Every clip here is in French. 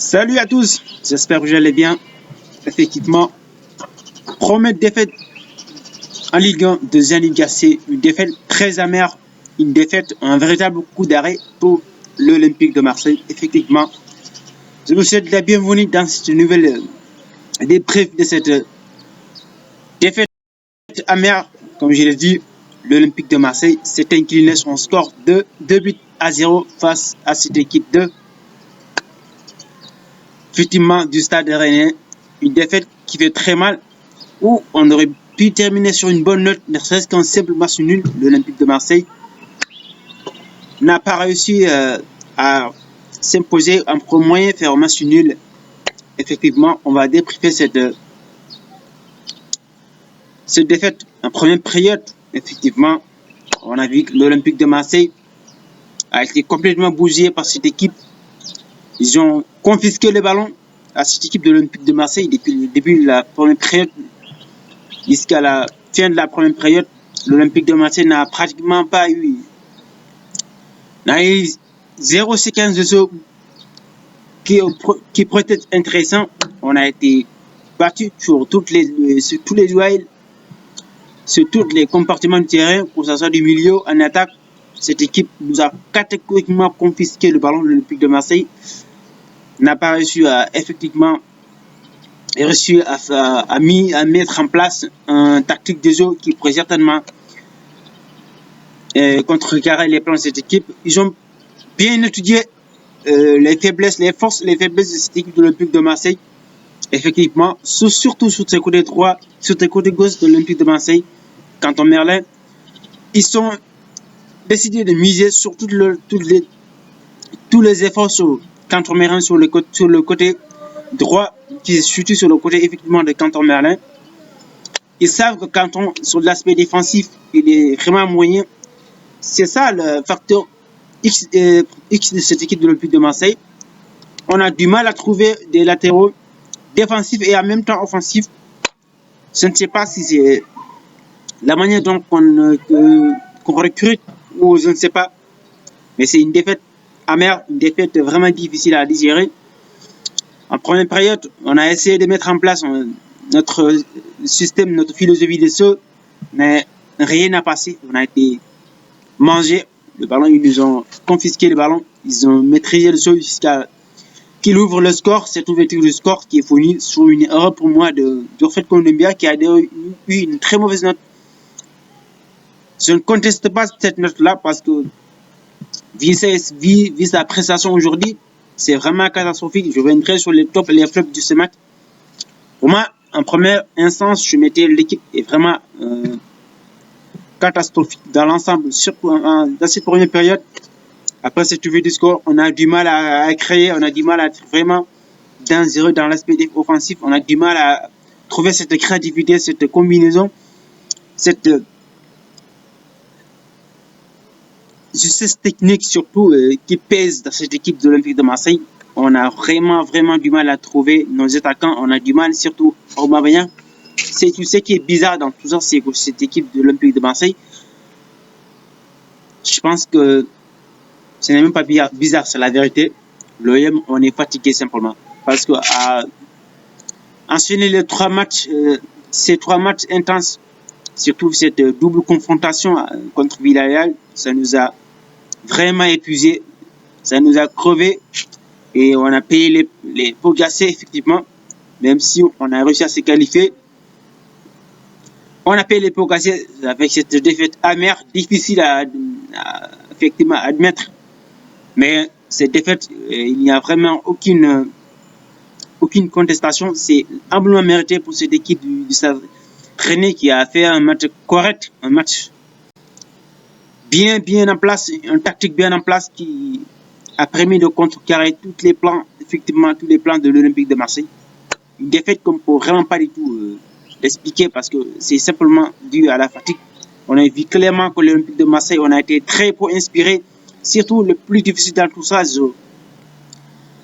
Salut à tous, j'espère que vous allez bien. Effectivement, première défaite en Ligue 1 de Liga C, une défaite très amère, une défaite, un véritable coup d'arrêt pour l'Olympique de Marseille. Effectivement, je vous souhaite la bienvenue dans cette nouvelle débrief de cette défaite amère. Comme je l'ai dit, l'Olympique de Marseille s'est incliné sur un score de 2-0 face à cette équipe de effectivement du Stade Rennais. Une défaite qui fait très mal, où on aurait pu terminer sur une bonne note, ne serait-ce qu'un simple match nul. L'Olympique de Marseille n'a pas réussi à s'imposer en premier moyen, faire un match nul. Effectivement, on va débriefer cette défaite en première période. Effectivement, on a vu que l'Olympique de Marseille a été complètement bousillé par cette équipe. Ils ont confisqué le ballon à cette équipe de l'Olympique de Marseille depuis le début de la première période jusqu'à la fin de la première période. L'Olympique de Marseille n'a pratiquement pas eu, zéro séquence de saut qui pourrait être intéressant. On a été battu sur tous les duels, sur tous les compartiments du terrain, pour ce soit du milieu en attaque. Cette équipe nous a catégoriquement confisqué le ballon. L'Olympique de Marseille n'a pas réussi à effectivement à mettre en place un tactique de jeu qui pourrait certainement contrecarrer les plans de cette équipe. Ils ont bien étudié les faiblesses, les forces, les faiblesses de cette équipe de l'Olympique de Marseille. Effectivement, surtout sur ses côtés droits, sur ses côtés gauche de l'Olympique de Marseille, Quentin Merlin, ils sont décidés de miser sur tous les efforts sur Quentin Merlin sur le côté droit, qui se situe sur le côté effectivement de Quentin Merlin. Ils savent que Quentin, sur l'aspect défensif, il est vraiment moyen. C'est ça le facteur X de cette équipe de l'Olympique de Marseille. On a du mal à trouver des latéraux défensifs et en même temps offensifs. Je ne sais pas si c'est la manière dont qu'on recrute ou je ne sais pas. Mais c'est une défaite amère, une défaite vraiment difficile à digérer. En première période, on a essayé de mettre en place notre système, notre philosophie de jeu, mais rien n'a passé. On a été mangé. Le ballon, ils nous ont confisqué le ballon. Ils ont maîtrisé le jeu jusqu'à qu'il ouvre le score. Cette ouverture du score qui est fournie sur une erreur pour moi de Fred Kondogbia qui a eu une très mauvaise note. Je ne conteste pas cette note-là parce que vu sa prestation aujourd'hui, c'est vraiment catastrophique. Je reviendrai sur les tops et les flops de ce match. Pour moi, en première instance, je mettais l'équipe est vraiment catastrophique dans l'ensemble, surtout dans cette première période. Après cette ouverture du score, on a du mal à créer, on a du mal à être vraiment dangereux dans l'aspect offensif, on a du mal à trouver cette créativité, cette combinaison, cette justesse technique surtout qui pèse dans cette équipe de l'Olympique de Marseille. On a vraiment du mal à trouver nos attaquants, on a du mal surtout au Aubameyang. C'est tout ce qui est bizarre dans tout ça, c'est que cette équipe de l'Olympique de Marseille, je pense que ce n'est même pas bizarre, c'est la vérité. L'OM, on est fatigué simplement. Parce que à enchaîner les trois matchs, ces trois matchs intenses, surtout cette double confrontation contre Villarreal, ça nous a vraiment épuisé, ça nous a crevé et on a payé les pots cassés effectivement, même si on a réussi à se qualifier. On a payé les pots cassés avec cette défaite amère, difficile à effectivement admettre. Mais cette défaite, il n'y a vraiment aucune contestation. C'est amplement mérité pour cette équipe du Stade Rennais qui a fait un match correct, un match bien en place, une tactique bien en place qui a permis de contrecarrer tous les plans de l'Olympique de Marseille. Une défaite qu'on ne peut vraiment pas du tout l'expliquer parce que c'est simplement dû à la fatigue. On a vu clairement que l'Olympique de Marseille, on a été très peu inspiré. Surtout le plus difficile dans tout ça,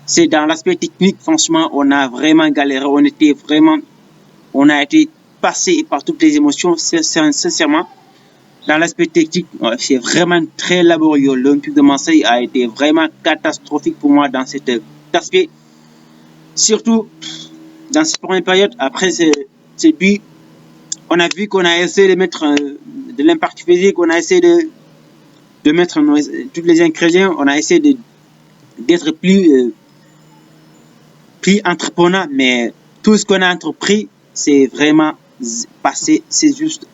c'est dans l'aspect technique. Franchement, on a vraiment galéré. On a été passé par toutes les émotions, sincèrement. Dans l'aspect technique, c'est vraiment très laborieux. L'Olympique de Marseille a été vraiment catastrophique pour moi dans cet aspect. Surtout dans cette première période, après ces buts, on a vu qu'on a essayé de mettre de l'impact physique, on a essayé de mettre tous les ingrédients, on a essayé d'être plus entreprenant, mais tout ce qu'on a entrepris, c'est vraiment passé, c'est juste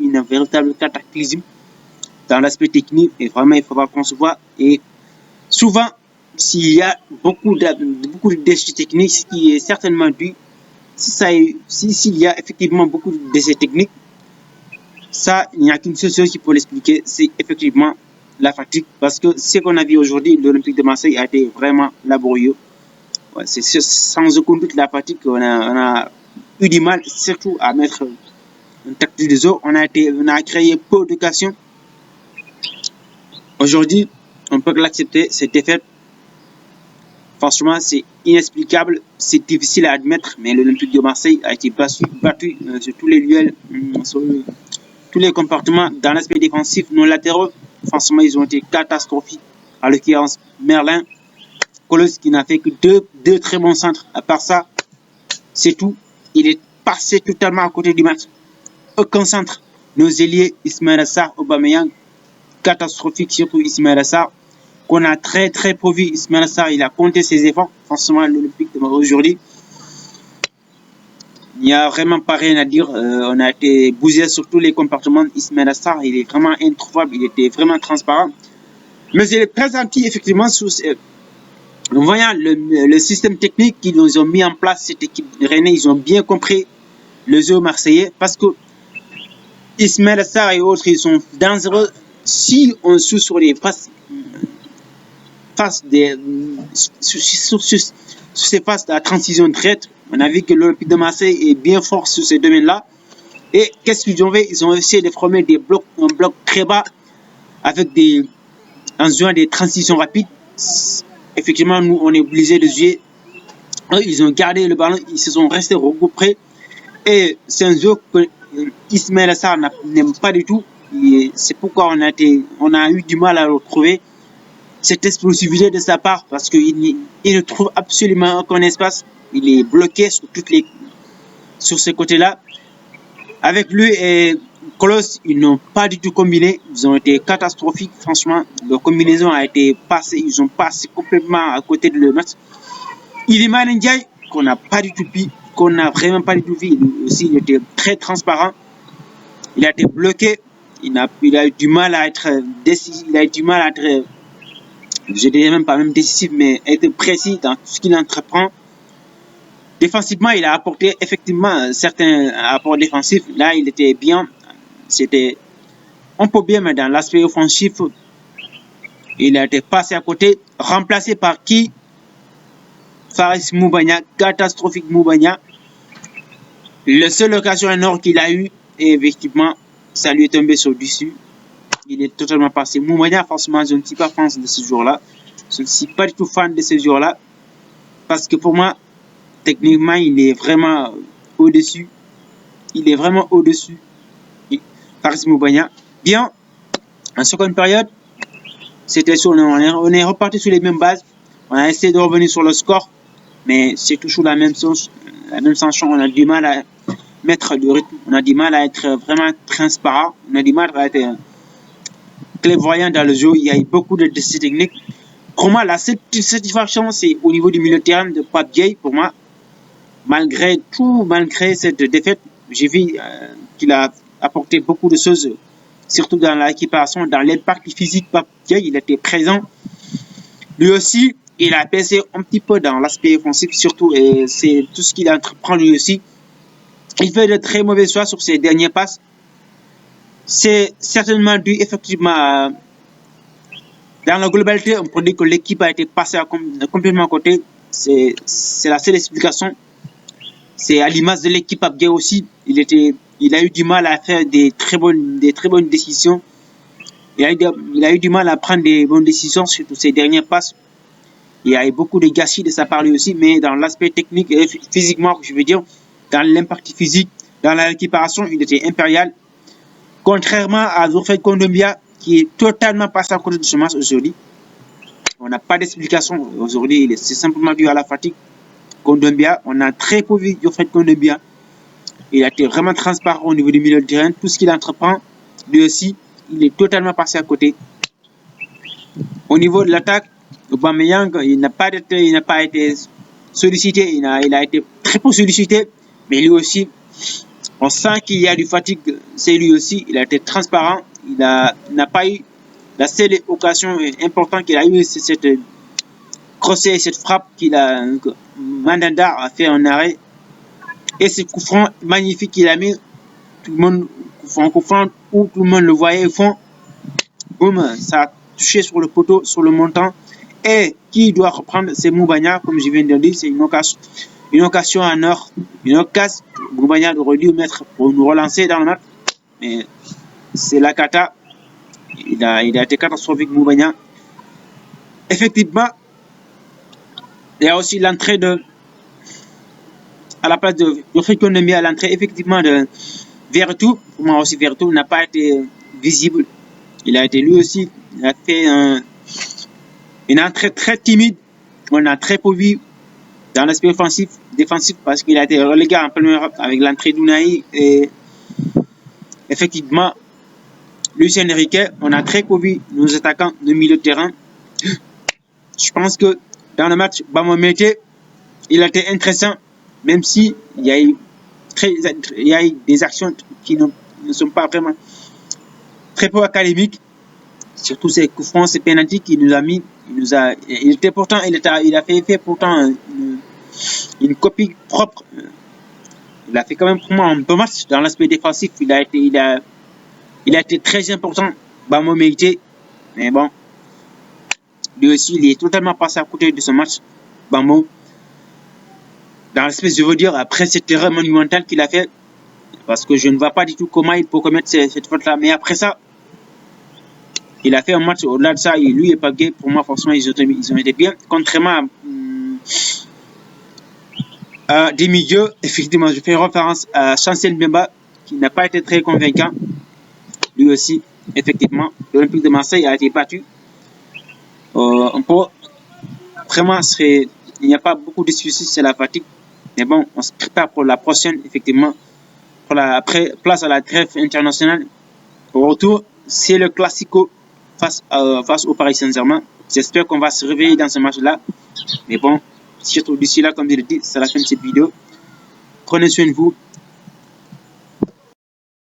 une véritable cataclysme dans l'aspect technique, et vraiment il faudra qu'on se voit. Et souvent, s'il y a beaucoup de déchets techniques, ce qui est certainement dû, s'il y a effectivement beaucoup de déchets techniques, ça, il n'y a qu'une seule chose qui peut l'expliquer, c'est effectivement la fatigue. Parce que ce qu'on a vu aujourd'hui, l'Olympique de Marseille a été vraiment laborieux. Ouais, c'est sans aucun doute la fatigue. On a eu du mal, surtout à mettre un tactique de jeu. On a créé peu d'occasions. Aujourd'hui, on peut l'accepter, cette défaite. Franchement, c'est inexplicable, c'est difficile à admettre, mais l'Olympique de Marseille a été battu sur tous les duels, sur tous les comportements dans l'aspect défensif, non latéraux. Franchement, ils ont été catastrophiques. À l'occurrence, Merlin, Colosse qui n'a fait que deux très bons centres. À part ça, c'est tout. Il est passé totalement à côté du match. Aucun centre. Nos ailiers, Ismaël Assar, Aubameyang, catastrophique, surtout Ismaël Assar, qu'on a très peu vu. Ismaël Assar, il a compté ses efforts. Franchement, l'Olympique aujourd'hui, il n'y a vraiment pas rien à dire. On a été bousillé sur tous les comportements. Ismaël Assar, il est vraiment introuvable, il était vraiment transparent. Mais il est très gentil, effectivement, en voyant le système technique qu'ils ont mis en place, cette équipe de Rennes, ils ont bien compris le jeu marseillais. Parce que Ismaël Assar et autres, ils sont dangereux si on joue sur les sur ces phases de la transition de traite. On a vu que l'Olympique de Marseille est bien fort sur ces domaines-là. Et qu'est-ce qu'ils ont fait? Ils ont essayé de former un bloc très bas en jouant des transitions rapides. Effectivement, nous, on est obligé de jouer. Ils ont gardé le ballon, ils se sont restés regroupés. Et c'est un jeu que Ismaël Assar n'aime pas du tout. C'est pourquoi on a eu du mal à le retrouver. Cette explosivité de sa part, parce qu'il ne trouve absolument aucun espace. Il est bloqué sur ce côté-là. Avec lui et Colosse, ils n'ont pas du tout combiné. Ils ont été catastrophiques, franchement. Leur combinaison a été passée. Ils ont passé complètement à côté de le match. Iliman Ndiaye, qu'on n'a pas du tout vu, qu'on n'a vraiment pas du tout vu. Lui aussi, il était très transparent. Il a été bloqué. Il a eu du mal à être décisif. Il a eu du mal à être, je dirais même pas même décisif, mais être précis dans tout ce qu'il entreprend. Défensivement, il a apporté effectivement certains apports défensifs. Là, il était bien. C'était un peu bien, mais dans l'aspect offensif, il a été passé à côté. Remplacé par qui? Faris Moubagna, catastrophique Moubagna. La seule occasion énorme qu'il a eu, et effectivement, ça lui est tombé sur le dessus. Il est totalement passé. Moubagna, franchement, je ne suis pas fan de ce jour-là. Je ne suis pas du tout fan de ce jour-là. Parce que pour moi, techniquement, il est vraiment au-dessus. Il est vraiment au-dessus. Faris Moubagna. Bien, en seconde période, on est reparti sur les mêmes bases. On a essayé de revenir sur le score, mais c'est toujours la même chose. La même sanction. On a du mal à mettre le rythme. On a du mal à être vraiment transparent. On a du mal à être clairvoyant dans le jeu. Il y a eu beaucoup de décès techniques. Pour moi, la seule satisfaction, c'est au niveau du milieu de terrain de Pape Gueye. Pour moi, malgré cette défaite, j'ai vu qu'il a apporté beaucoup de choses, surtout dans l'équitation, dans l'impact physique. Pape Gueye, il était présent. Lui aussi, il a baissé un petit peu dans l'aspect offensif, surtout, et c'est tout ce qu'il entreprend lui aussi. Il fait de très mauvais choix sur ses dernières passes. C'est certainement dû effectivement dans la globalité, on peut dire que l'équipe a été passée complètement à côté. C'est la seule explication. C'est à l'image de l'équipe Abgué aussi. Il a eu du mal à faire des très bonnes décisions. Il a eu du mal à prendre des bonnes décisions sur ses dernières passes. Il y a eu beaucoup de gâchis de sa part lui aussi, mais dans l'aspect technique et physiquement, je veux dire, dans l'impact physique, dans la récupération, il était impérial. Contrairement à Zoufred Kondombia, qui est totalement passé à côté de ce match aujourd'hui. On n'a pas d'explication aujourd'hui. C'est simplement dû à la fatigue. Kondogbia, on a très peu vu Geoffrey Kondogbia. Il a été vraiment transparent au niveau du milieu de terrain. Tout ce qu'il entreprend, lui aussi, il est totalement passé à côté. Au niveau de l'attaque, Aubameyang, il n'a pas été sollicité. Il a été très peu sollicité. Mais lui aussi, on sent qu'il y a du fatigue. C'est lui aussi. Il a été transparent. Il n'a pas eu la seule occasion importante qu'il a eu, c'est cette crochet, cette frappe Mandanda a fait en arrêt. Et ce coup franc magnifique qu'il a mis, tout le monde, coup franc où tout le monde le voyait au fond. Boum, ça a touché sur le poteau, sur le montant. Et qui doit reprendre, c'est Moumbagna, comme je viens de le dire, c'est une occasion en or, une occasion. Moumbagna aurait dû mettre pour nous relancer dans le match. Mais c'est la cata. Il a été catastrophique, Moumbagna. Effectivement, il y a aussi l'entrée à la place de Geoffrey Kondogbia, à l'entrée effectivement de Vertu. Pour moi aussi, Vertu n'a pas été visible. Il a été lui aussi, il a fait une entrée très timide. On a très peu vu dans l'aspect défensif parce qu'il a été relégué en pleine Europe avec l'entrée d'Unai et effectivement, Lucien Enrique, on a très peu vu nos attaquants de milieu de terrain. Je pense que dans le match, Bamamete, il a été intéressant, même si il y a eu des actions qui ne sont pas vraiment très peu académiques, surtout ces coups francs, ces pénaltys qu'il nous a mis. Il a fait pourtant une copie propre. Il a fait quand même pour moi un bon match dans l'aspect défensif. Il a été très important, Bamamete, mais bon. Lui aussi, il est totalement passé à côté de ce match. Bambo, dans l'espèce, je veux dire, après cette erreur monumentale qu'il a fait, parce que je ne vois pas du tout comment il peut commettre cette faute-là. Mais après ça, il a fait un match au-delà de ça. Et lui et Pagé, pour moi, forcément, ils ont été bien. Contrairement à des milieux, effectivement, je fais référence à Chancel Mbemba, qui n'a pas été très convaincant. Lui aussi, effectivement, l'Olympique de Marseille a été battu. Vraiment, il n'y a pas beaucoup de soucis, c'est la fatigue. Mais bon, on se prépare pour la prochaine, effectivement. Après, place à la trêve internationale. Au retour, c'est le Classico face au Paris Saint-Germain. J'espère qu'on va se réveiller dans ce match-là. Mais bon, surtout d'ici là, comme je l'ai dit, c'est la fin de cette vidéo. Prenez soin de vous.